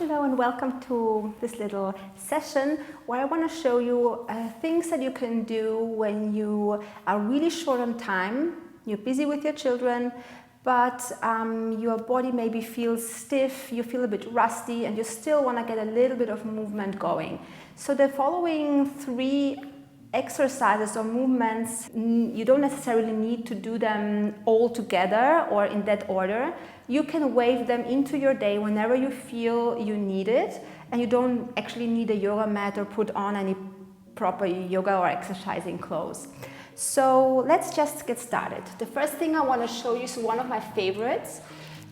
Hello and welcome to this little session where I want to show you things that you can do when you are really short on time, you're busy with your children, but your body maybe feels stiff, you feel a bit rusty, and you still want to get a little bit of movement going. So the following 3 exercises or movements, you don't necessarily need to do them all together or in that order. You can wave them into your day whenever you feel you need it, and you don't actually need a yoga mat or put on any proper yoga or exercising clothes. So let's just get started. The first thing I want to show you is one of my favorites,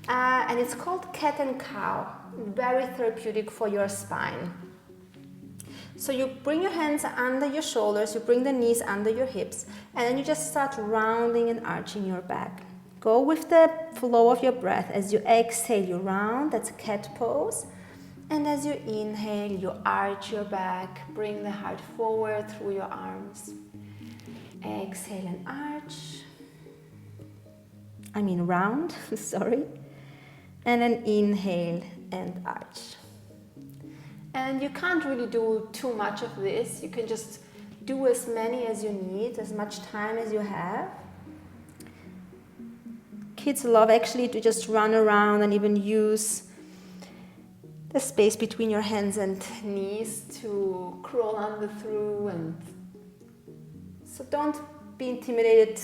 and it's called cat and cow. Very therapeutic for your spine. So you bring your hands under your shoulders, you bring the knees under your hips, and then you just start rounding and arching your back. Go with the flow of your breath. As you exhale, you round, that's cat pose. And as you inhale, you arch your back, bring the heart forward through your arms. Exhale and arch. Round, sorry. And then inhale and arch. And you can't really do too much of this. You can just do as many as you need, as much time as you have. Kids love actually to just run around and even use the space between your hands and knees to crawl under through. And so don't be intimidated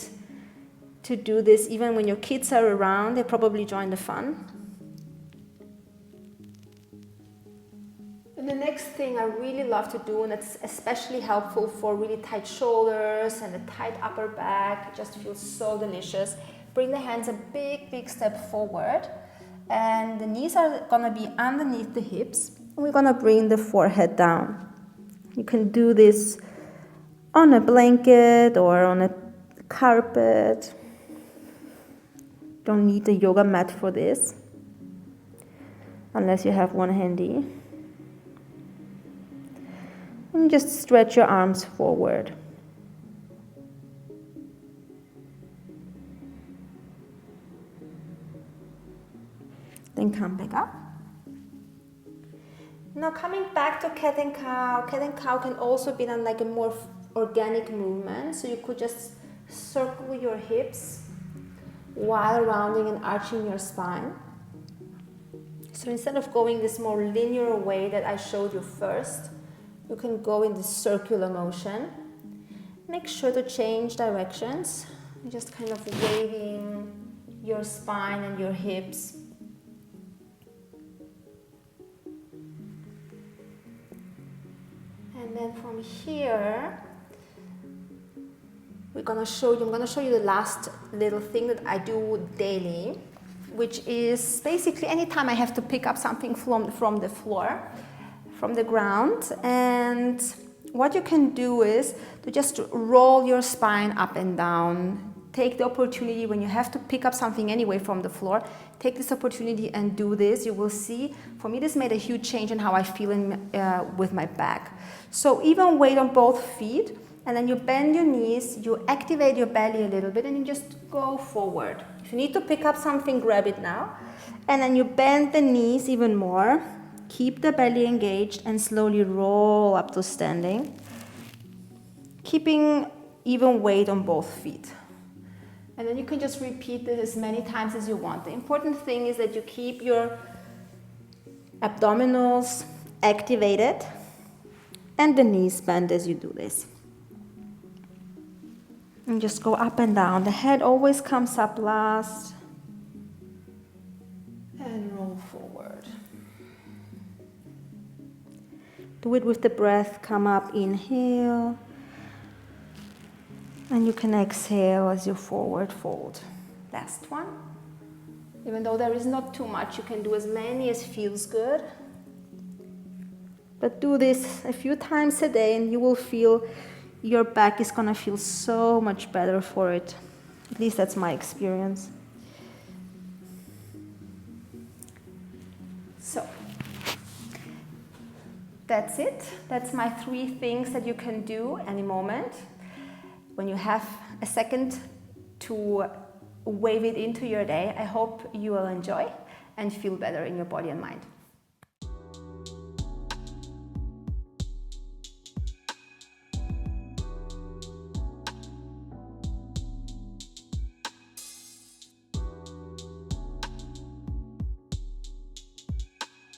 to do this. Even when your kids are around, they probably join the fun. And the next thing I really love to do, and it's especially helpful for really tight shoulders and a tight upper back, it just feels so delicious. Bring the hands a big step forward, and the knees are gonna be underneath the hips, and we're gonna bring the forehead down. You can do this on a blanket or on a carpet. Don't need a yoga mat for this, unless you have one handy. And just stretch your arms forward. Then come back up. Now coming back to cat and cow. Cat and cow can also be done like a more organic movement. So you could just circle your hips while rounding and arching your spine. So instead of going this more linear way that I showed you first, you can go in this circular motion. Make sure to change directions. Just kind of waving your spine and your hips. And then from here, I'm gonna show you the last little thing that I do daily, which is basically anytime I have to pick up something from the floor, from the ground. And what you can do is to just roll your spine up and down. Take the opportunity when you have to pick up something anyway from the floor, take this opportunity and do this. You will see, for me this made a huge change in how I feel with my back. So even weight on both feet, and then you bend your knees, you activate your belly a little bit, and you just go forward. If you need to pick up something, grab it now. And then you bend the knees even more. Keep the belly engaged and slowly roll up to standing, keeping even weight on both feet. And then you can just repeat this as many times as you want. The important thing is that you keep your abdominals activated and the knees bent as you do this. And just go up and down. The head always comes up last. And roll forward. Do it with the breath. Come up, inhale. And you can exhale as you forward fold. Last one. Even though there is not too much, you can do as many as feels good. But do this a few times a day and you will feel your back is gonna feel so much better for it. At least that's my experience. So, that's it. That's my 3 things that you can do any moment. When you have a second to wave it into your day, I hope you will enjoy and feel better in your body and mind.